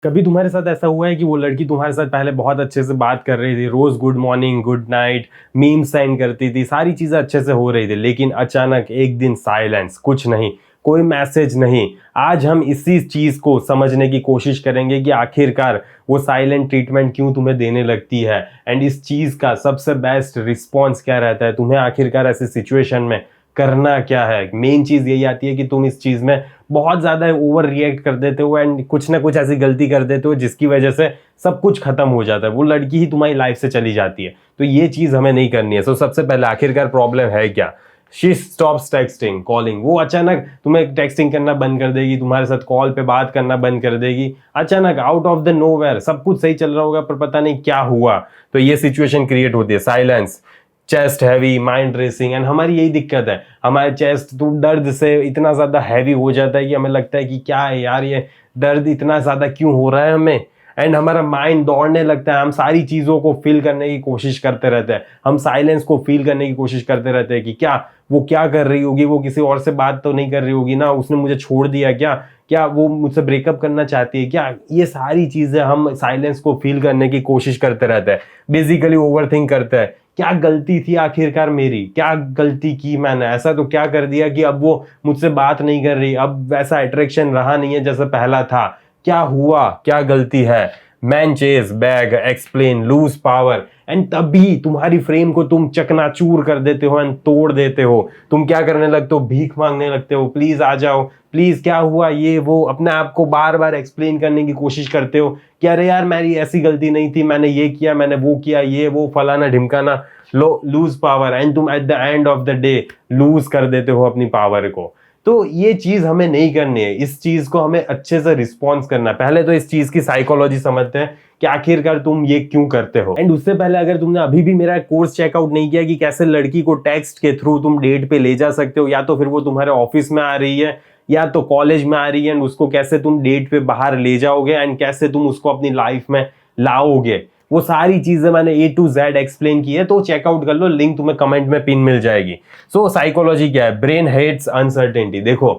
कभी तुम्हारे साथ ऐसा हुआ है कि वो लड़की तुम्हारे साथ पहले बहुत अच्छे से बात कर रही थी, रोज good morning good night meme send करती थी, सारी चीजें अच्छे से हो रही थी, लेकिन अचानक एक दिन साइलेंस, कुछ नहीं, कोई मैसेज नहीं। आज हम इसी चीज को समझने की कोशिश करेंगे कि आखिरकार वो साइलेंट ट्रीटमेंट क्यों तुम्हें देने लगती है एंड इस चीज का सबसे बेस्ट रिस्पॉन्स क्या रहता है, तुम्हें आखिरकार ऐसी सिचुएशन में करना क्या है। मेन चीज यही आती है कि तुम इस चीज में बहुत ज्यादा ओवर रिएक्ट कर देते हो एंड कुछ ना कुछ ऐसी गलती कर देते हो जिसकी वजह से सब कुछ खत्म हो जाता है, वो लड़की ही तुम्हारी लाइफ से चली जाती है। तो ये चीज हमें नहीं करनी है। सो सबसे पहले आखिरकार प्रॉब्लम है क्या? She stops texting calling. वो अचानक तुम्हें टेक्सटिंग करना बंद कर देगी, तुम्हारे साथ कॉल पे बात करना बंद कर देगी, अचानक आउट ऑफ द नोवेयर। सब कुछ सही चल रहा होगा पर पता नहीं क्या हुआ। तो ये सिचुएशन क्रिएट होती है, silence, chest heavy, mind racing. And हमारी यही दिक्कत है, हमारे चेस्ट तो दर्द से इतना ज्यादा हैवी हो जाता है कि हमें लगता है कि क्या है यार, ये दर्द इतना ज्यादा क्यों हो रहा है हमें। एंड हमारा माइंड दौड़ने लगता है, हम सारी चीजों को फील करने की कोशिश करते रहते हैं, हम साइलेंस को फील करने की कोशिश करते रहते हैं कि क्या वो क्या कर रही होगी, वो किसी और से बात तो नहीं कर रही होगी ना, उसने मुझे छोड़ दिया क्या, क्या वो मुझसे ब्रेकअप करना चाहती है क्या। ये सारी चीजें हम साइलेंस को फील करने की कोशिश करते रहते हैं, बेसिकली ओवरथिंक करते हैं। क्या गलती थी आखिरकार मेरी, क्या गलती की मैंने, ऐसा तो क्या कर दिया कि अब वो मुझसे बात नहीं कर रही, अब वैसा अट्रैक्शन रहा नहीं है जैसा पहला था, क्या हुआ, क्या गलती है। Man chase bag explain lose power. And तभी तुम्हारी फ्रेम को तुम चकनाचूर कर देते हो एंड तोड़ देते हो। तुम क्या करने लगते हो, भीख मांगने लगते हो, प्लीज आ जाओ, प्लीज क्या हुआ, ये वो, अपने आप को बार बार एक्सप्लेन करने की कोशिश करते हो कि अरे यार मेरी ऐसी गलती नहीं थी, मैंने ये किया, मैंने वो किया, ये वो फलाना ढिमकाना। लो लूज पावर एंड तुम at the end of the day lose कर देते हो अपनी पावर को। तो ये चीज हमें नहीं करनी है, इस चीज को हमें अच्छे से रिस्पॉन्स करना है। पहले तो इस चीज की साइकोलॉजी समझते हैं कि आखिरकार तुम ये क्यों करते हो। एंड उससे पहले अगर तुमने अभी भी मेरा कोर्स चेकआउट नहीं किया कि कैसे लड़की को टेक्स्ट के थ्रू तुम डेट पे ले जा सकते हो, या तो फिर वो तुम्हारे ऑफिस में आ रही है या तो कॉलेज में आ रही है, एंड उसको कैसे तुम डेट पे बाहर ले जाओगे एंड कैसे तुम उसको अपनी लाइफ में लाओगे, वो सारी चीजें मैंने A to Z एक्सप्लेन की है। तो चेकआउट कर लो, लिंक तुम्हें कमेंट में पिन मिल जाएगी। सो साइकोलॉजी क्या है? Brain hates uncertainty. देखो,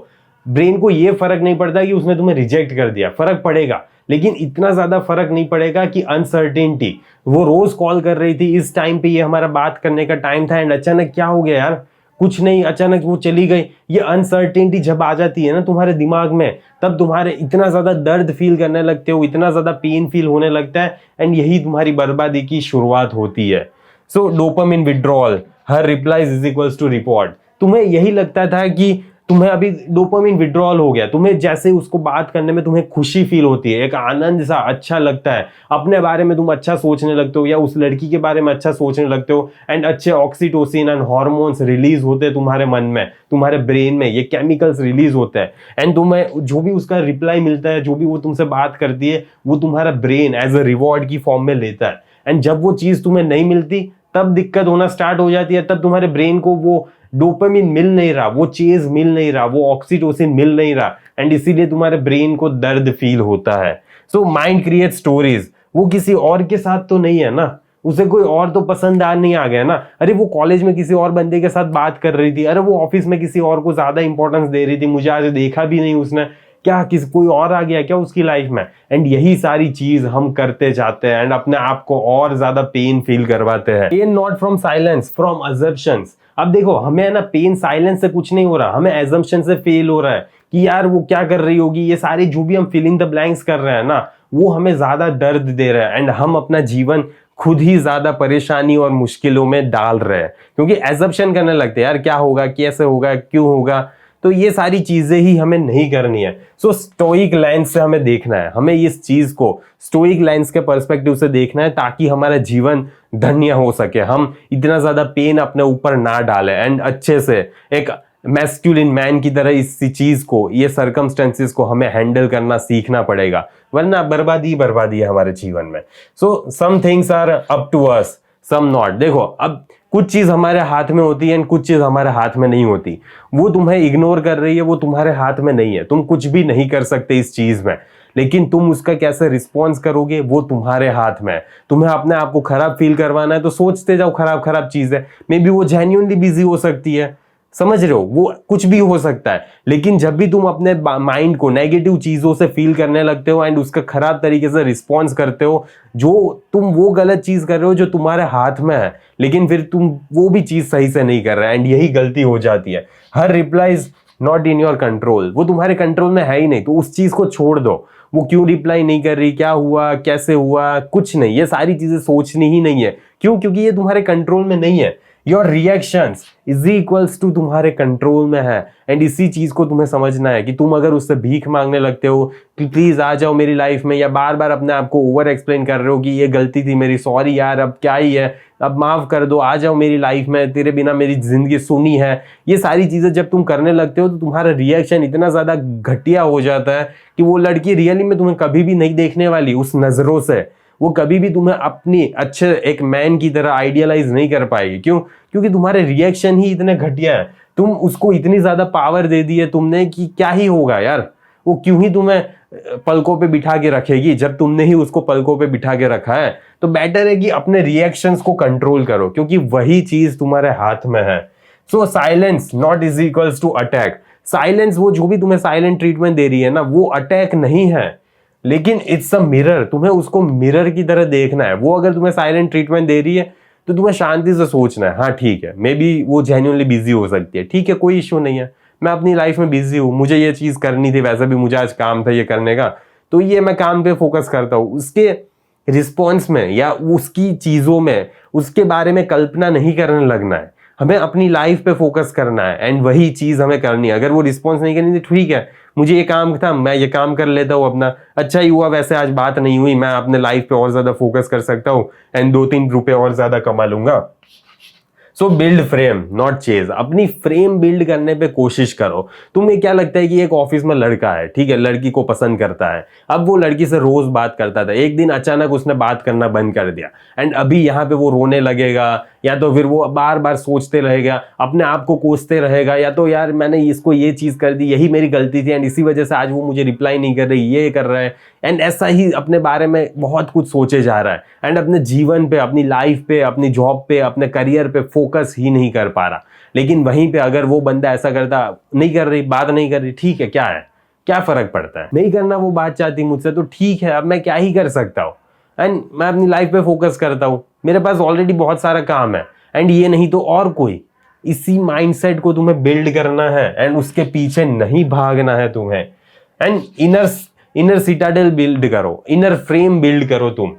ब्रेन को ये फर्क नहीं पड़ता कि उसने तुम्हें रिजेक्ट कर दिया, फर्क पड़ेगा लेकिन इतना ज्यादा फर्क नहीं पड़ेगा कि अनसर्टेनिटी। वो रोज कॉल कर रही थी, इस टाइम पे ये हमारा बात करने का टाइम था एंड अचानक क्या हो गया यार, कुछ नहीं, अचानक वो चली गई। ये अनसर्टेनिटी जब आ जाती है ना तुम्हारे दिमाग में, तब तुम्हारे इतना ज्यादा दर्द फील करने लगते हो, इतना ज्यादा पेन फील होने लगता है एंड यही तुम्हारी बर्बादी की शुरुआत होती है। सो डोपामिन विड्रॉल, हर replies is equals to report. तुम्हें यही लगता था कि तुम्हें अभी डोपामिन विड्रॉल हो गया, तुम्हें जैसे उसको बात करने में तुम्हें खुशी फील होती है, एक आनंद सा अच्छा लगता है, अपने बारे में तुम अच्छा सोचने लगते हो या उस लड़की के बारे में अच्छा सोचने लगते हो एंड अच्छे ऑक्सीटोसिन एंड हार्मोन्स रिलीज होते हैं तुम्हारे मन में, तुम्हारे ब्रेन में ये केमिकल्स रिलीज होते हैं एंड तुम्हें जो भी उसका रिप्लाई मिलता है, जो भी वो तुमसे बात करती है, वो तुम्हारा ब्रेन एज अ रिवॉर्ड की फॉर्म में लेता है। एंड जब वो चीज तुम्हें नहीं मिलती तब दिक्कत होना स्टार्ट हो जाती है, तब तुम्हारे ब्रेन को वो डोपामिन मिल नहीं रहा, वो चेज मिल नहीं रहा, वो ऑक्सीटोसिन मिल नहीं रहा एंड इसीलिए तुम्हारे ब्रेन को दर्द फील होता है। So mind create stories. वो किसी और के साथ तो नहीं है ना, उसे कोई और तो पसंद आ नहीं आ गया ना, अरे वो कॉलेज में किसी और बंदे के साथ बात कर रही थी, अरे वो ऑफिस में किसी और को ज्यादा इंपॉर्टेंस दे रही थी, मुझे आज देखा भी नहीं उसने, क्या किसी कोई और आ गया क्या उसकी लाइफ में। एंड यही सारी चीज हम करते जाते हैं एंड अपने आप को और ज्यादा पेन फील करवाते हैं। Pain not from silence, from assumptions. अब देखो, हमें ना पेन साइलेंस से कुछ नहीं हो रहा, हमें एजम्पशन से फेल हो रहा है कि यार वो क्या कर रही होगी। ये सारे जो भी हम फिलिंग द ब्लैंक्स कर रहे हैं ना, वो हमें ज्यादा दर्द दे रहा है एंड हम अपना जीवन खुद ही ज्यादा परेशानी और मुश्किलों में डाल रहे हैं, क्योंकि एजम्पशन करने लगते हैं यार क्या होगा, कैसे होगा, क्यों होगा। तो ये सारी चीजें ही हमें नहीं करनी है। सो स्टोइक लेंस से हमें देखना है, हमें इस चीज को स्टोइक लेंस के पर्सपेक्टिव से देखना है ताकि हमारा जीवन धन्य हो सके, हम इतना ज्यादा पेन अपने ऊपर ना डालें एंड अच्छे से एक मैस्कुलिन मैन की तरह इस चीज को, ये सर्कमस्टेंसेस को हमें हैंडल करना सीखना पड़ेगा, वरना बर्बादी बर्बादी है हमारे जीवन में। So some things are up to us, some not. देखो, अब कुछ चीज हमारे हाथ में होती है एंड कुछ चीज हमारे हाथ में नहीं होती। वो तुम्हें इग्नोर कर रही है, वो तुम्हारे हाथ में नहीं है, तुम कुछ भी नहीं कर सकते इस चीज में, लेकिन तुम उसका कैसे रिस्पॉन्स करोगे वो तुम्हारे हाथ में है। तुम्हें अपने आप को खराब फील करवाना है तो सोचते जाओ खराब खराब चीज है, मे बी वो जेन्युइनली बिजी हो सकती है, समझ रहे हो, वो कुछ भी हो सकता है। लेकिन जब भी तुम अपने माइंड को नेगेटिव चीजों से फील करने लगते हो एंड उसका खराब तरीके से रिस्पॉन्स करते हो, जो तुम वो गलत चीज कर रहे हो जो तुम्हारे हाथ में है, लेकिन फिर तुम वो भी चीज सही से नहीं कर रहे, एंड यही गलती हो जाती है। हर reply is not in your control, वो तुम्हारे कंट्रोल में है ही नहीं, तो उस चीज को छोड़ दो। वो क्यों रिप्लाई नहीं कर रही, क्या हुआ, कैसे हुआ, कुछ नहीं, ये सारी चीजें सोचनी ही नहीं है। क्यों? क्योंकि ये तुम्हारे कंट्रोल में नहीं है। Your reactions is equals to तुम्हारे कंट्रोल में है, एंड इसी चीज को तुम्हें समझना है कि तुम अगर उससे भीख मांगने लगते हो कि प्लीज आ जाओ मेरी लाइफ में, या बार बार अपने आप को ओवर एक्सप्लेन कर रहे हो कि ये गलती थी मेरी, सॉरी यार, अब क्या ही है, अब माफ कर दो, आ जाओ मेरी लाइफ में, तेरे बिना मेरी जिंदगी सुनी है, ये सारी चीजें जब तुम करने लगते हो तो तुम्हारा रिएक्शन इतना ज्यादा घटिया हो जाता है कि वो लड़की रियली में तुम्हें कभी भी नहीं देखने वाली उस नजरों से। वो कभी भी तुम्हें अपनी अच्छे एक मैन की तरह आइडियलाइज नहीं कर पाएगी। क्यों? क्योंकि तुम्हारे रिएक्शन ही इतने घटिया है, तुम उसको इतनी ज्यादा पावर दे दी है तुमने कि क्या ही होगा यार। वो क्यों ही तुम्हें पलकों पे बिठा के रखेगी जब तुमने ही उसको पलकों पे बिठा के रखा है। तो बेटर है कि अपने रिएक्शंस को कंट्रोल करो, क्योंकि वही चीज तुम्हारे हाथ में है। So silence not is equals to attack. Silence, वो जो भी तुम्हें साइलेंट ट्रीटमेंट दे रही है ना, वो अटैक नहीं है, लेकिन इट्स अ मिरर। तुम्हें उसको मिरर की तरह देखना है। वो अगर तुम्हें साइलेंट ट्रीटमेंट दे रही है तो तुम्हें शांति से सोचना है, हाँ ठीक है, मे बी वो जेन्युइनली बिजी हो सकती है, ठीक है, कोई इश्यू नहीं है, मैं अपनी लाइफ में बिजी हूँ, मुझे ये चीज करनी थी, वैसे भी मुझे आज काम था ये करने का, तो ये मैं काम पे फोकस करता हूँ। उसके रिस्पॉन्स में या उसकी चीजों में उसके बारे में कल्पना नहीं करने लगना है। हमें अपनी लाइफ पे फोकस करना है एंड वही चीज हमें करनी है। अगर वो रिस्पॉन्स नहीं करनी तो ठीक है, मुझे ये काम था, मैं ये काम कर लेता हूँ अपना, अच्छा ही हुआ वैसे आज बात नहीं हुई, मैं अपने लाइफ पे और ज्यादा फोकस कर सकता हूँ एंड 2-3 रुपए और ज्यादा कमा लूंगा। सो बिल्ड फ्रेम नॉट चेज। अपनी फ्रेम बिल्ड करने पे कोशिश करो। तुम्हें क्या लगता है कि एक ऑफिस में लड़का है, ठीक है, लड़की को पसंद करता है, अब वो लड़की से रोज बात करता था, एक दिन अचानक उसने बात करना बंद कर दिया एंड अभी यहाँ पे वो रोने लगेगा, या तो फिर वो बार बार सोचते रहेगा, अपने आप को कोसते रहेगा, या तो यार मैंने इसको ये चीज कर दी, यही मेरी गलती थी एंड इसी वजह से आज वो मुझे रिप्लाई नहीं कर रही, ये कर रहा है, एंड ऐसा ही अपने बारे में बहुत कुछ सोचे जा रहा है एंड अपने जीवन पे, अपनी लाइफ पे, अपनी जॉब पे, अपने करियर पे फोकस ही नहीं कर पा रहा। लेकिन वहीं पे अगर वो बंदा ऐसा करता, नहीं कर रही, बात नहीं कर रही, ठीक है, क्या है, क्या फर्क पड़ता है, नहीं करना वो बात चाहती मुझसे तो ठीक है, अब मैं क्या ही कर सकता हूँ, एंड मैं अपनी लाइफ पे फोकस करता हूँ, मेरे पास ऑलरेडी बहुत सारा काम है एंड ये नहीं तो और कोई। इसी माइंडसेट को तुम्हें बिल्ड करना है एंड उसके पीछे नहीं भागना है तुम्हें। एंड इनर सिटाडेल बिल्ड करो, इनर फ्रेम बिल्ड करो तुम।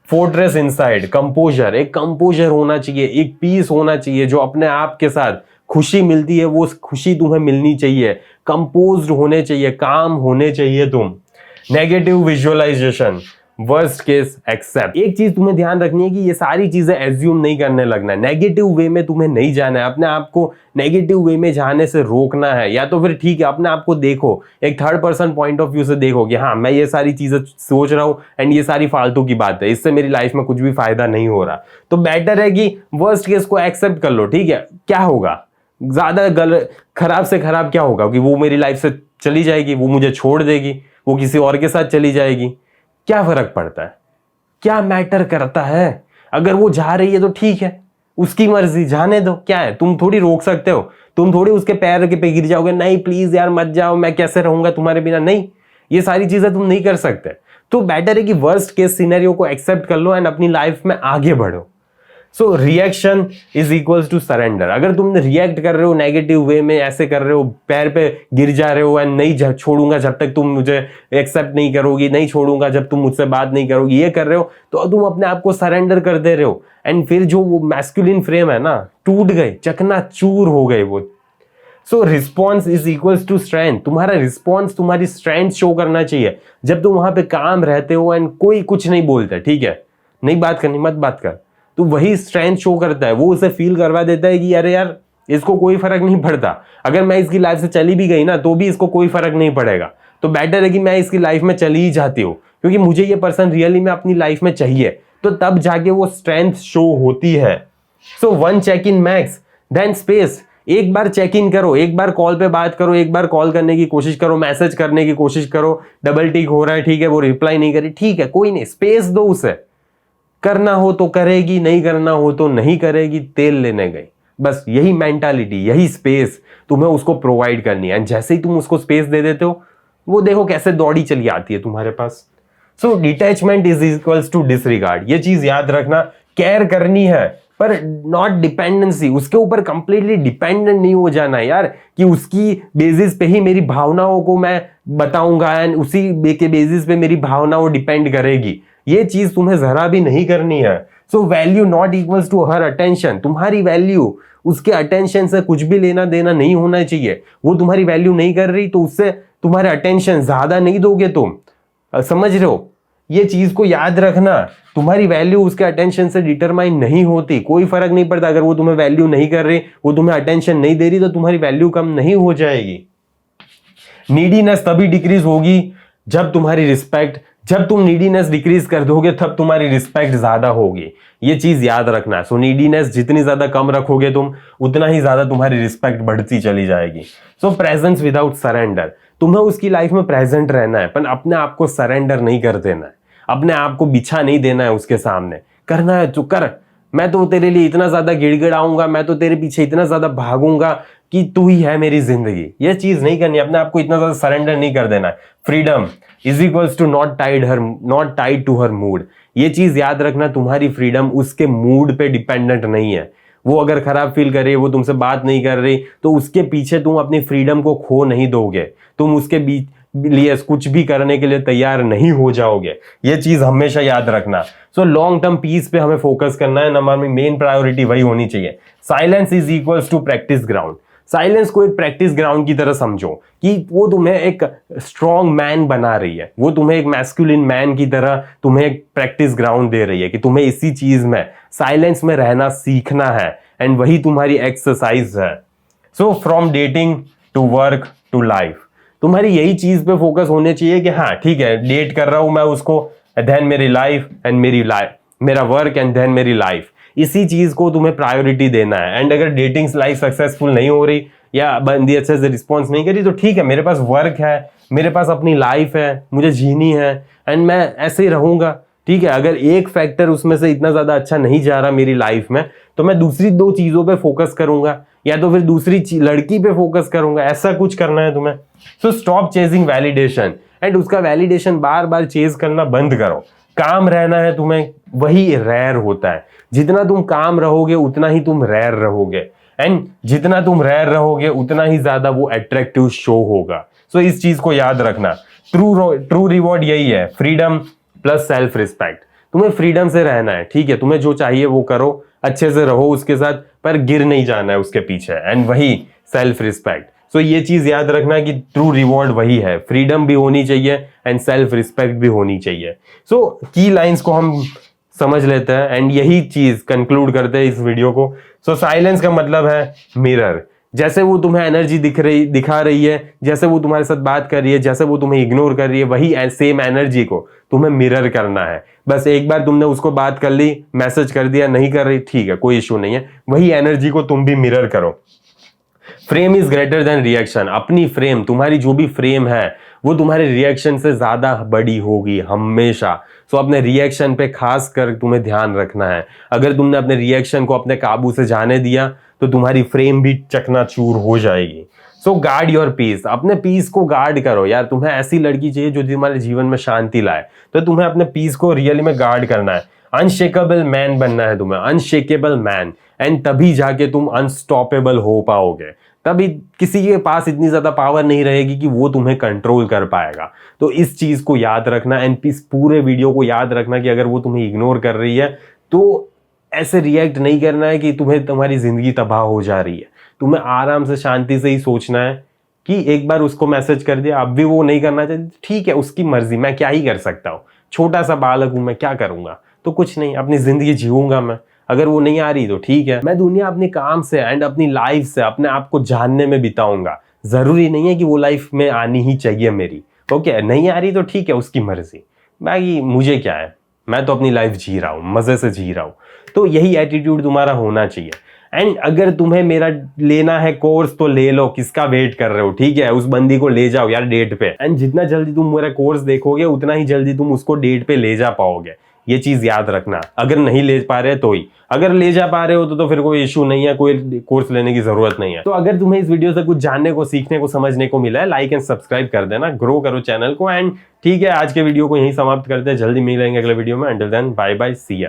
फोर्ट्रेस इनसाइड, कंपोजर, एक कंपोजर होना चाहिए, एक पीस होना चाहिए जो अपने आप के साथ खुशी मिलती है वो खुशी तुम्हें मिलनी चाहिए, कंपोज्ड होने चाहिए, काम होने चाहिए तुम। Negative visualization, worst case accept. एक चीज तुम्हें ध्यान रखनी है कि ये सारी चीजें एज्यूम नहीं करने लगना है, नेगेटिव वे में तुम्हें नहीं जाना है, अपने आप को नेगेटिव वे में जाने से रोकना है। या तो फिर ठीक है, अपने आप को देखो, एक third person point of view से देखो कि हाँ मैं ये सारी चीजें सोच रहा हूँ एंड ये सारी फालतू की बात है, इससे मेरी लाइफ में कुछ भी फायदा नहीं हो रहा। तो बेटर है कि वर्स्ट केस को एक्सेप्ट कर लो, ठीक है, क्या होगा, ज्यादा खराब से खराब क्या होगा कि वो मेरी लाइफ से चली जाएगी, वो मुझे छोड़ देगी, वो किसी और के साथ चली जाएगी, क्या फर्क पड़ता है, क्या मैटर करता है। अगर वो जा रही है तो ठीक है, उसकी मर्जी, जाने दो, क्या है, तुम थोड़ी रोक सकते हो, तुम थोड़ी उसके पैर के पे गिर जाओगे, नहीं प्लीज यार मत जाओ, मैं कैसे रहूंगा तुम्हारे बिना, नहीं, ये सारी चीजें तुम नहीं कर सकते। तो बेटर है कि वर्स्ट केस सिनेरियो को एक्सेप्ट कर लो एंड अपनी लाइफ में आगे बढ़ो। So reaction is equals to surrender. अगर तुम रिएक्ट कर रहे हो नेगेटिव वे में, ऐसे कर रहे हो, पैर पे गिर जा रहे हो एंड नहीं छोड़ूंगा जब तक तुम मुझे एक्सेप्ट नहीं करोगी, नहीं छोड़ूंगा जब तुम मुझसे बात नहीं करोगी, ये कर रहे हो, तो तुम अपने आप को सरेंडर कर दे रहे हो एंड फिर जो वो मैस्कुलिन फ्रेम है ना, टूट गए, चकनाचूर हो गए वो। So response is equals to strength. तुम्हारा रिस्पॉन्स तुम्हारी स्ट्रेंथ शो करना चाहिए। जब तुम वहां पे काम रहते हो एंड कोई कुछ नहीं बोलता, ठीक है, नहीं बात करनी, मत बात कर, तो वही स्ट्रेंथ शो करता है, वो उसे फील करवा देता है कि अरे यार इसको कोई फर्क नहीं पड़ता, अगर मैं इसकी लाइफ से चली भी गई ना तो भी इसको कोई फर्क नहीं पड़ेगा, तो बेटर है कि मैं इसकी लाइफ में चली ही जाती हूँ, क्योंकि मुझे ये पर्सन रियली में अपनी लाइफ में चाहिए, तो तब जाके वो स्ट्रेंथ शो होती है। So 1 check in max then space. एक बार चेक इन करो, एक बार कॉल पे बात करो, एक बार कॉल करने की कोशिश करो, मैसेज करने की कोशिश करो, डबल टिक हो रहा है, ठीक है, वो रिप्लाई नहीं करी, ठीक है, कोई नहीं, स्पेस दो उसे, करना हो तो करेगी, नहीं करना हो तो नहीं करेगी, तेल लेने गई, बस यही मेंटालिटी, यही स्पेस तुम्हें उसको प्रोवाइड करनी है। एंड जैसे ही तुम उसको स्पेस दे देते हो, वो देखो कैसे दौड़ी चली आती है तुम्हारे पास। So detachment is equals to disregard. ये चीज याद रखना, केयर करनी है पर नॉट डिपेंडेंसी। उसके ऊपर कंप्लीटली डिपेंडेंट नहीं हो जाना है यार, कि उसकी बेसिस पे ही मेरी भावनाओं को मैं बताऊंगा एंड उसी के बेसिस पे मेरी भावनाओं डिपेंड करेगी। ये चीज तुम्हें जरा भी नहीं करनी है। So value not equals to her attention. तुम्हारी वैल्यू उसके अटेंशन से कुछ भी लेना देना नहीं होना चाहिए। वो तुम्हारी वैल्यू नहीं कर रही तो उससे तुम्हारे अटेंशन ज्यादा नहीं दोगे तुम। समझ रहे हो? ये चीज को याद रखना, तुम्हारी वैल्यू उसके अटेंशन से डिटरमाइन नहीं होती। कोई फर्क नहीं पड़ता, अगर वो तुम्हें वैल्यू नहीं कर रही, वो तुम्हें अटेंशन नहीं दे रही, तो तुम्हारी वैल्यू कम नहीं हो जाएगी। नीडीनेस तभी डिक्रीज होगी जब तुम्हारी रिस्पेक्ट, जब तुम नीडीनेस डिक्रीज कर दोगे तब तुम्हारी रिस्पेक्ट ज्यादा होगी। ये चीज याद रखना। सो नीडीनेस जितनी ज्यादा कम रखोगे तुम, उतना ही ज्यादा तुम्हारी रिस्पेक्ट बढ़ती चली जाएगी। सो प्रेजेंस विदाउट सरेंडर। तुम्हें उसकी लाइफ में प्रेजेंट रहना है, पर अपने आप को सरेंडर नहीं कर देना है, अपने आप को बिछा नहीं देना है उसके सामने। करना है तो कर, मैं तो तेरे लिए इतना ज्यादा गिड़गिड़ाऊंगा, मैं तो तेरे पीछे इतना ज्यादा भागूंगा कि तू ही है मेरी जिंदगी। ये चीज नहीं करनी, अपने आप को इतना ज्यादा सरेंडर नहीं कर देना है। Freedom is equals to not tied to her mood. ये चीज याद रखना, तुम्हारी फ्रीडम उसके मूड पे डिपेंडेंट नहीं है। वो अगर खराब फील कर रही है, वो तुमसे बात नहीं कर रही, तो उसके पीछे तुम अपनी फ्रीडम को खो नहीं दोगे। तुम उसके लिए कुछ भी करने के लिए तैयार नहीं हो जाओगे। ये चीज हमेशा याद रखना। सो लॉन्ग टर्म पीस पे हमें फोकस करना है। हमारी मेन प्रायोरिटी वही होनी चाहिए। Silence is equals to practice ground. Silence को एक प्रैक्टिस ग्राउंड की तरह समझो, कि वो तुम्हें एक स्ट्रॉन्ग मैन बना रही है, वो तुम्हें एक मैस्कुलिन मैन की तरह तुम्हें एक प्रैक्टिस ग्राउंड दे रही है, कि तुम्हें इसी चीज में, साइलेंस में रहना सीखना है। एंड वही तुम्हारी एक्सरसाइज है। So from dating to work to life, तुम्हारी यही चीज पे फोकस होने चाहिए कि हाँ ठीक है, डेट कर रहा हूं मैं उसको, देन मेरी लाइफ एंड मेरा वर्क एंड देन मेरी लाइफ। इसी चीज को तुम्हें प्रायोरिटी देना है। एंड अगर डेटिंग लाइफ सक्सेसफुल नहीं हो रही या बंदी अच्छे से रिस्पॉन्स नहीं करी, तो ठीक है, मेरे पास वर्क है, मेरे पास अपनी लाइफ है, मुझे जीनी है एंड मैं ऐसे ही रहूंगा। ठीक है, अगर एक फैक्टर उसमें से इतना ज्यादा अच्छा नहीं जा रहा मेरी लाइफ में, तो मैं दूसरी दो चीजों पे फोकस करूंगा, या तो फिर दूसरी लड़की पे फोकस करूंगा। ऐसा कुछ करना है तुम्हें। So stop chasing validation, and उसका वैलिडेशन बार बार चेज करना बंद करो। काम रहना है तुम्हें, वही रेयर होता है। जितना तुम काम रहोगे उतना ही तुम रेयर रहोगे, एंड जितना तुम रेयर रहोगे उतना ही ज्यादा वो अट्रैक्टिव शो होगा। सो इस चीज को याद रखना। ट्रू रिवॉर्ड यही है, फ्रीडम प्लस सेल्फ रिस्पेक्ट। तुम्हें फ्रीडम से रहना है, ठीक है, तुम्हें जो चाहिए वो करो, अच्छे से रहो उसके साथ, पर गिर नहीं जाना है उसके पीछे। एंड वही सेल्फ रिस्पेक्ट। सो ये चीज याद रखना कि ट्रू रिवॉर्ड वही है, फ्रीडम भी होनी चाहिए एंड सेल्फ रिस्पेक्ट भी होनी चाहिए। सो की लाइंस को हम समझ लेते हैं एंड यही चीज कंक्लूड करते हैं इस वीडियो को। सो साइलेंस का मतलब है मिरर। जैसे वो तुम्हें एनर्जी दिखा रही है, जैसे वो तुम्हारे साथ बात कर रही है, जैसे वो तुम्हें इग्नोर कर रही है, वही सेम एनर्जी को तुम्हें मिरर करना है। बस एक बार तुमने उसको बात कर ली, मैसेज कर दिया, नहीं कर रही, ठीक है, कोई इश्यू नहीं है, वही एनर्जी को तुम भी मिरर करो। Frame is greater than reaction. अपनी फ्रेम, तुम्हारी जो भी फ्रेम है, वो तुम्हारे रिएक्शन से ज्यादा बड़ी होगी हमेशा। सो अपने रिएक्शन पे खास कर तुम्हें ध्यान रखना है। अगर तुमने अपने रिएक्शन को अपने काबू से जाने दिया तो तुम्हारी फ्रेम भी चकनाचूर हो जाएगी। सो गार्ड योर पीस। अपने पीस को गार्ड करो यार। तुम्हें ऐसी लड़की चाहिए जो तुम्हारे जीवन में शांति लाए, तो तुम्हें अपने पीस को रियली में गार्ड करना है। अनशेकेबल मैन बनना है तुम्हें, अनशेकेबल मैन। एंड तभी जाके तुम अनस्टॉपेबल हो पाओगे। तभी किसी के पास इतनी ज्यादा पावर नहीं रहेगी कि वो तुम्हें कंट्रोल कर पाएगा। तो इस चीज को याद रखना एंड इस पूरे वीडियो को याद रखना कि अगर वो तुम्हें इग्नोर कर रही है तो ऐसे रिएक्ट नहीं करना है कि तुम्हारी जिंदगी तबाह हो जा रही है। तुम्हें आराम से शांति से ही सोचना है कि एक बार उसको मैसेज कर दिया, अब भी वो नहीं करना चाहती, ठीक है, उसकी मर्जी, मैं क्या ही कर सकता हूँ, छोटा सा बालक हूं, मैं क्या करूंगा, तो कुछ नहीं, अपनी जिंदगी जीऊंगा मैं। अगर वो नहीं आ रही तो ठीक है, मैं दुनिया अपने काम से एंड अपनी लाइफ से अपने आप को जानने में बिताऊंगा। जरूरी नहीं है कि वो लाइफ में आनी ही चाहिए मेरी। ओके, नहीं आ रही तो ठीक है, उसकी मर्जी, बाकी मुझे क्या है, मैं तो अपनी लाइफ जी रहा हूँ, मजे से जी रहा हूँ। तो यही एटीट्यूड तुम्हारा होना चाहिए। एंड अगर तुम्हें मेरा लेना है कोर्स तो ले लो, किसका वेट कर रहे हो, ठीक है, उस बंदी को ले जाओ यार डेट पे। एंड जितना जल्दी तुम मेरा कोर्स देखोगे उतना ही जल्दी तुम उसको डेट पे ले जा पाओगे। ये चीज याद रखना। अगर नहीं ले पा रहे तो ही, अगर ले जा पा रहे हो तो फिर कोई इशू नहीं है, कोई कोर्स लेने की जरूरत नहीं है। तो अगर तुम्हें इस वीडियो से कुछ जानने को, सीखने को, समझने को मिला है, लाइक एंड सब्सक्राइब कर देना, ग्रो करो चैनल को। एंड ठीक है, आज के वीडियो को यहीं समाप्त करते हैं, जल्दी मिलेंगे अगले वीडियो में। अंटिल देन बाय बाय, सी या।